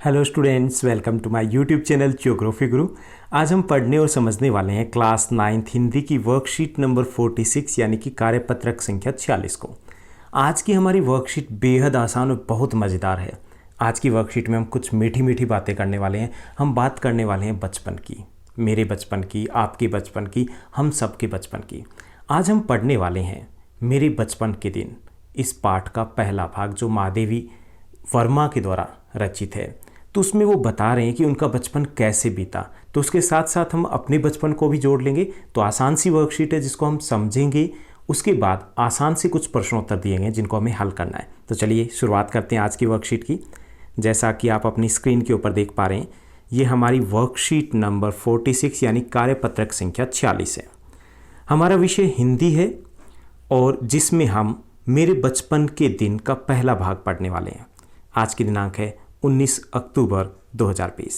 Hello students, welcome to my YouTube channel Geography Guru. आज हम पढ़ने और समझने वाले हैं क्लास 9th हिंदी की वर्कशीट नंबर 46 यानी कि कार्यपत्रक संख्या 46 को। आज की हमारी वर्कशीट बेहद आसान और बहुत मज़ेदार है। आज की वर्कशीट में हम कुछ मीठी मीठी बातें करने वाले हैं। हम बात करने वाले हैं बचपन की, मेरे बचपन की, आपके बचपन की, हम सबके बचपन की। आज हम पढ़ने वाले हैं मेरे बचपन के दिन, इस पाठ का पहला भाग जो महादेवी वर्मा के द्वारा रचित है। तो उसमें वो बता रहे हैं कि उनका बचपन कैसे बीता। तो उसके साथ साथ हम अपने बचपन को भी जोड़ लेंगे। तो आसान सी वर्कशीट है जिसको हम समझेंगे, उसके बाद आसान से कुछ प्रश्नोत्तर दिए गए जिनको हमें हल करना है। तो चलिए शुरुआत करते हैं आज की वर्कशीट की। जैसा कि आप अपनी स्क्रीन के ऊपर देख पा रहे हैं, ये हमारी वर्कशीट नंबर 46 यानी कार्यपत्रक संख्या 46 है। हमारा विषय हिंदी है और जिसमें हम मेरे बचपन के दिन का पहला भाग पढ़ने वाले हैं। आज की दिनांक है 19 अक्टूबर 2020।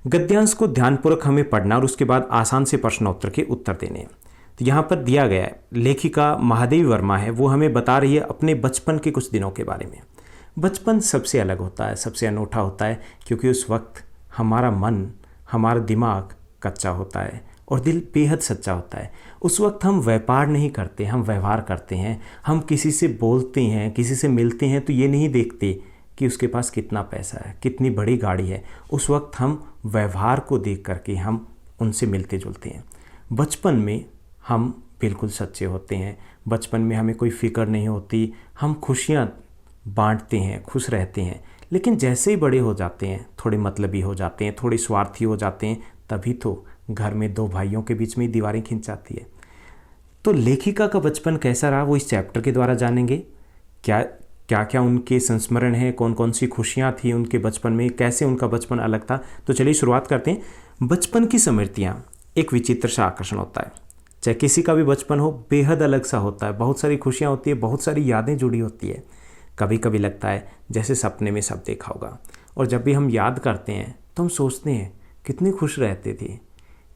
गद्यांश को ध्यानपूर्वक हमें पढ़ना और उसके बाद आसान से प्रश्नोत्तर के उत्तर देने हैं। तो यहाँ पर दिया गया है, लेखिका महादेवी वर्मा है, वो हमें बता रही है अपने बचपन के कुछ दिनों के बारे में। बचपन सबसे अलग होता है, सबसे अनूठा होता है, क्योंकि उस वक्त हमारा मन, हमारा दिमाग कच्चा होता है और दिल बेहद सच्चा होता है। उस वक्त हम व्यापार नहीं करते, हम व्यवहार करते हैं। हम किसी से बोलते हैं, किसी से मिलते हैं तो ये नहीं देखते कि उसके पास कितना पैसा है, कितनी बड़ी गाड़ी है। उस वक्त हम व्यवहार को देख करके हम उनसे मिलते जुलते हैं। बचपन में हम बिल्कुल सच्चे होते हैं। बचपन में हमें कोई फिक्र नहीं होती, हम खुशियाँ बांटते हैं, खुश रहते हैं। लेकिन जैसे ही बड़े हो जाते हैं, थोड़े मतलबी हो जाते हैं, थोड़े स्वार्थी हो जाते हैं, तभी तो घर में दो भाइयों के बीच में दीवारें खिंच जाती है। तो लेखिका का बचपन कैसा रहा वो इस चैप्टर के द्वारा जानेंगे। क्या उनके संस्मरण हैं, कौन कौन सी खुशियाँ थी उनके बचपन में, कैसे उनका बचपन अलग था। तो चलिए शुरुआत करते हैं। बचपन की स्मृतियाँ एक विचित्र सा आकर्षण होता है। चाहे किसी का भी बचपन हो, बेहद अलग सा होता है। बहुत सारी खुशियाँ होती है, बहुत सारी यादें जुड़ी होती है। कभी कभी लगता है जैसे सपने में सब देखा होगा। और जब भी हम याद करते हैं तो हम सोचते हैं कितने खुश रहते थे,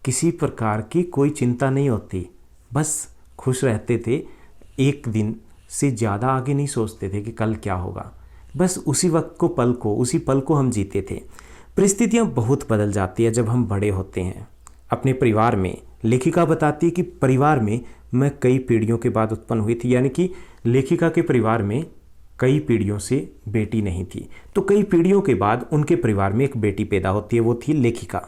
किसी प्रकार की कोई चिंता नहीं होती, बस खुश रहते थे। एक दिन से ज़्यादा आगे नहीं सोचते थे कि कल क्या होगा, बस उसी वक्त को, उसी पल को हम जीते थे। परिस्थितियाँ बहुत बदल जाती है जब हम बड़े होते हैं। अपने परिवार में लेखिका बताती है कि परिवार में मैं कई पीढ़ियों के बाद उत्पन्न हुई थी, यानी कि लेखिका के परिवार में कई पीढ़ियों से बेटी नहीं थी। तो कई पीढ़ियों के बाद उनके परिवार में एक बेटी पैदा होती है, वो थी लेखिका।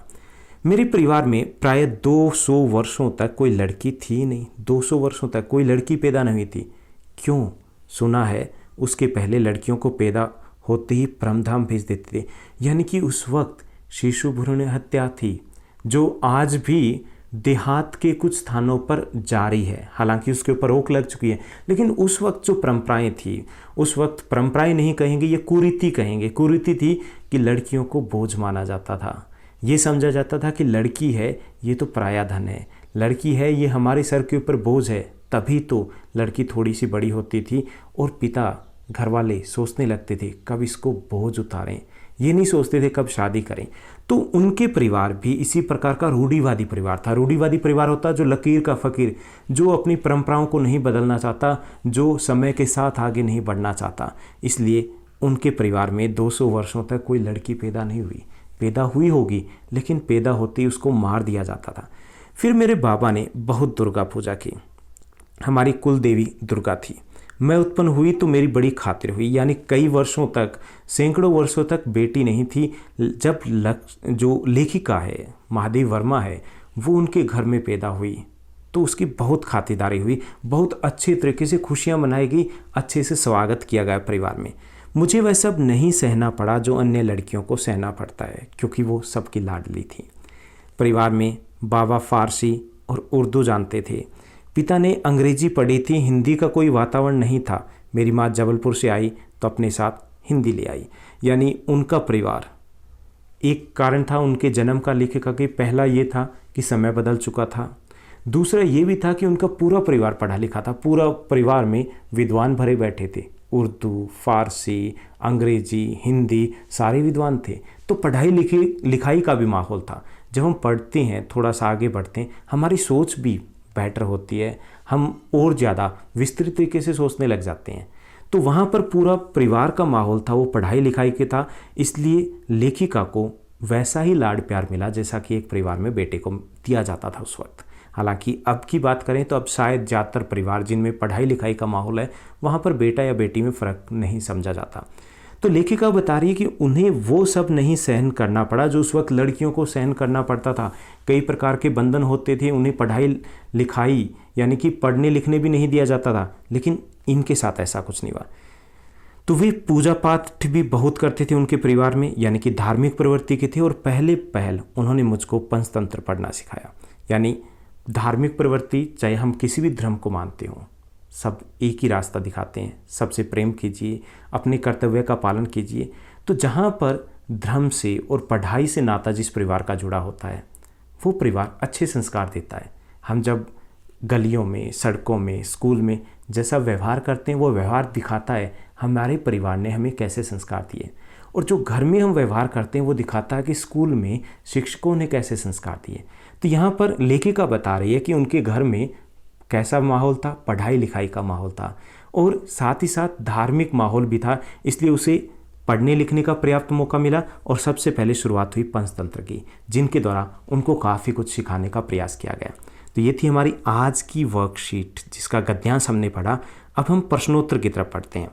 मेरे परिवार में प्राय 200 वर्षों तक कोई लड़की थी नहीं। 200 वर्षों तक कोई लड़की पैदा नहीं थी। क्यों? सुना है उसके पहले लड़कियों को पैदा होते ही परमधाम भेज देते थे, यानी कि उस वक्त शिशु भ्रूण हत्या थी, जो आज भी देहात के कुछ स्थानों पर जारी है। हालांकि उसके ऊपर रोक लग चुकी है, लेकिन उस वक्त जो परंपराएं थी, उस वक्त परंपराएं नहीं कहेंगे, ये कुरीति कहेंगे। कुरीति थी कि लड़कियों को बोझ माना जाता था। ये समझा जाता था कि लड़की है ये तो पराया धन है, लड़की है ये हमारे सर के ऊपर बोझ है। तभी तो लड़की थोड़ी सी बड़ी होती थी और पिता, घर वाले सोचने लगते थे कब इसको बोझ उतारें, ये नहीं सोचते थे कब शादी करें। तो उनके परिवार भी इसी प्रकार का रूढ़िवादी परिवार था। रूढ़िवादी परिवार होता जो लकीर का फ़कीर, जो अपनी परंपराओं को नहीं बदलना चाहता, जो समय के साथ आगे नहीं बढ़ना चाहता। इसलिए उनके परिवार में 200 वर्षों तक कोई लड़की पैदा नहीं हुई। पैदा हुई होगी लेकिन पैदा होते ही उसको मार दिया जाता था। फिर मेरे बाबा ने बहुत दुर्गा पूजा की। हमारी कुल देवी दुर्गा थी। मैं उत्पन्न हुई तो मेरी बड़ी खातिर हुई, यानी कई वर्षों तक, सैकड़ों वर्षों तक बेटी नहीं थी। जब जो लेखिका है, महादेवी वर्मा है, वो उनके घर में पैदा हुई तो उसकी बहुत खातिरदारी हुई, बहुत अच्छे तरीके से खुशियाँ मनाई गई, अच्छे से स्वागत किया गया परिवार में। मुझे वह सब नहीं सहना पड़ा जो अन्य लड़कियों को सहना पड़ता है, क्योंकि वो सबकी लाडली थी। परिवार में बाबा फारसी और उर्दू जानते थे, पिता ने अंग्रेजी पढ़ी थी, हिंदी का कोई वातावरण नहीं था। मेरी माँ जबलपुर से आई तो अपने साथ हिंदी ले आई। यानी उनका परिवार, एक कारण था उनके जन्म का लेखिका के, पहला ये था कि समय बदल चुका था। दूसरा ये भी था कि उनका पूरा परिवार पढ़ा लिखा था। पूरा परिवार में विद्वान भरे बैठे थे। उर्दू, फारसी, अंग्रेजी, हिंदी, सारे विद्वान थे। तो पढ़ाई लिखाई का भी माहौल था। जब हम पढ़ते हैं, थोड़ा सा आगे बढ़ते हैं, हमारी सोच भी बेटर होती है, हम और ज़्यादा विस्तृत तरीके से सोचने लग जाते हैं। तो वहाँ पर पूरा परिवार का माहौल था वो पढ़ाई लिखाई के था, इसलिए लेखिका को वैसा ही लाड प्यार मिला जैसा कि एक परिवार में बेटे को दिया जाता था उस वक्त। हालांकि अब की बात करें तो अब शायद ज़्यादातर परिवार जिनमें पढ़ाई लिखाई का माहौल है वहाँ पर बेटा या बेटी में फ़र्क नहीं समझा जाता। तो लेखिका बता रही है कि उन्हें वो सब नहीं सहन करना पड़ा जो उस वक्त लड़कियों को सहन करना पड़ता था। कई प्रकार के बंधन होते थे, उन्हें पढ़ाई लिखाई यानी कि पढ़ने लिखने भी नहीं दिया जाता था, लेकिन इनके साथ ऐसा कुछ नहीं हुआ। तो वे पूजा पाठ भी बहुत करते थे उनके परिवार में, यानी कि धार्मिक प्रवृत्ति के थे। और पहल उन्होंने मुझको पंचतंत्र पढ़ना सिखाया, यानी धार्मिक प्रवृत्ति, चाहे हम किसी भी धर्म को मानते हों, सब एक ही रास्ता दिखाते हैं, सबसे प्रेम कीजिए, अपने कर्तव्य का पालन कीजिए। तो जहाँ पर धर्म से और पढ़ाई से नाता जिस परिवार का जुड़ा होता है वो परिवार अच्छे संस्कार देता है। हम जब गलियों में, सड़कों में, स्कूल में जैसा व्यवहार करते हैं वो व्यवहार दिखाता है हमारे परिवार ने हमें कैसे संस्कार दिए, और जो घर में हम व्यवहार करते हैं वो दिखाता है कि स्कूल में शिक्षकों ने कैसे संस्कार दिए। तो यहाँ पर लेखिका बता रही है कि उनके घर में कैसा माहौल था, पढ़ाई लिखाई का माहौल था और साथ ही साथ धार्मिक माहौल भी था, इसलिए उसे पढ़ने लिखने का पर्याप्त मौका मिला। और सबसे पहले शुरुआत हुई पंचतंत्र की, जिनके द्वारा उनको काफ़ी कुछ सिखाने का प्रयास किया गया। तो ये थी हमारी आज की वर्कशीट जिसका गद्यांश हमने पढ़ा। अब हम प्रश्नोत्तर की तरफ पढ़ते हैं।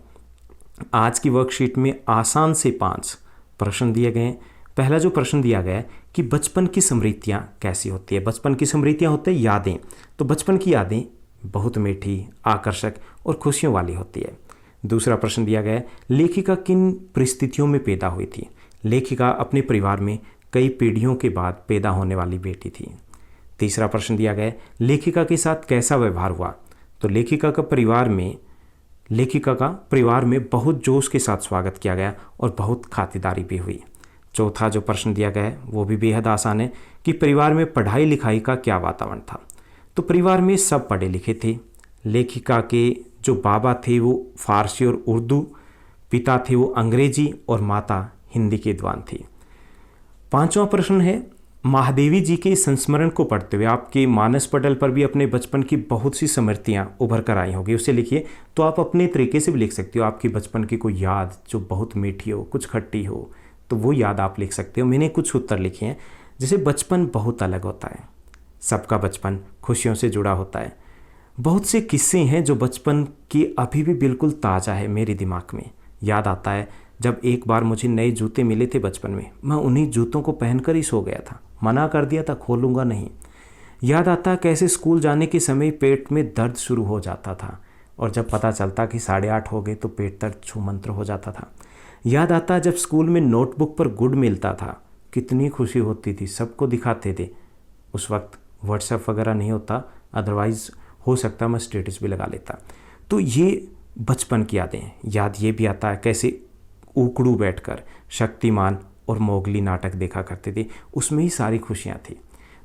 आज की वर्कशीट में आसान से 5 प्रश्न दिए गए हैं। पहला जो प्रश्न दिया गया है कि बचपन की स्मृतियाँ कैसी होती है। बचपन की स्मृतियाँ होती है यादें। तो बचपन की यादें बहुत मीठी, आकर्षक और खुशियों वाली होती है। दूसरा प्रश्न दिया गया है लेखिका किन परिस्थितियों में पैदा हुई थी। लेखिका अपने परिवार में कई पीढ़ियों के बाद पैदा होने वाली बेटी थी। तीसरा प्रश्न दिया गया है लेखिका के साथ कैसा व्यवहार हुआ। तो लेखिका का परिवार में बहुत जोश के साथ स्वागत किया गया और बहुत खातिरदारी भी हुई। चौथा जो प्रश्न दिया गया है वो भी बेहद आसान है कि परिवार में पढ़ाई लिखाई का क्या वातावरण था। तो परिवार में सब पढ़े लिखे थे। लेखिका के जो बाबा थे वो फारसी और उर्दू, पिता थे वो अंग्रेजी और माता हिंदी के विद्वान थी। पांचवा प्रश्न है महादेवी जी के संस्मरण को पढ़ते हुए आपके मानस पटल पर भी अपने बचपन की बहुत सी स्मृतियाँ उभर कर आई होगी, उसे लिखिए। तो आप अपने तरीके से भी लिख सकते हो, आपकी बचपन की कोई याद जो बहुत मीठी हो, कुछ खट्टी हो, तो वो याद आप लिख सकते हो। मैंने कुछ उत्तर लिखे हैं, जैसे बचपन बहुत अलग होता है, सबका बचपन खुशियों से जुड़ा होता है। बहुत से किस्से हैं जो बचपन के अभी भी बिल्कुल ताज़ा है मेरे दिमाग में। याद आता है जब एक बार मुझे नए जूते मिले थे बचपन में, मैं उन्हीं जूतों को पहनकर ही सो गया था, मना कर दिया था खोलूँगा नहीं। याद आता है कैसे स्कूल जाने के समय पेट में दर्द शुरू हो जाता था और जब पता चलता कि 8:30 हो गए तो पेट दर्द छूमंतर हो जाता था। याद आता है जब स्कूल में नोटबुक पर गुड मिलता था, कितनी खुशी होती थी, सबको दिखाते थे। उस वक्त व्हाट्सएप वगैरह नहीं होता, अदरवाइज़ हो सकता मैं स्टेटस भी लगा लेता। तो ये बचपन की यादें हैं। याद ये भी आता है कैसे उकड़ू बैठकर शक्तिमान और मोगली नाटक देखा करते थे, उसमें ही सारी खुशियाँ थी।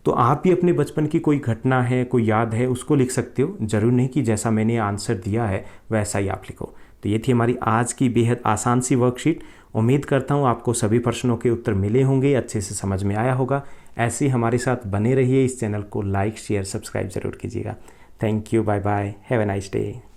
तो आप भी अपने बचपन की कोई घटना है, कोई याद है, उसको लिख सकते हो। ज़रूर नहीं कि जैसा मैंने आंसर दिया है वैसा ही आप लिखो। तो ये थी हमारी आज की बेहद आसान सी वर्कशीट। उम्मीद करता हूँ आपको सभी प्रश्नों के उत्तर मिले होंगे, अच्छे से समझ में आया होगा। ऐसे ही हमारे साथ बने रहिए। इस चैनल को लाइक, शेयर, सब्सक्राइब ज़रूर कीजिएगा। Thank you, bye bye, have a nice day.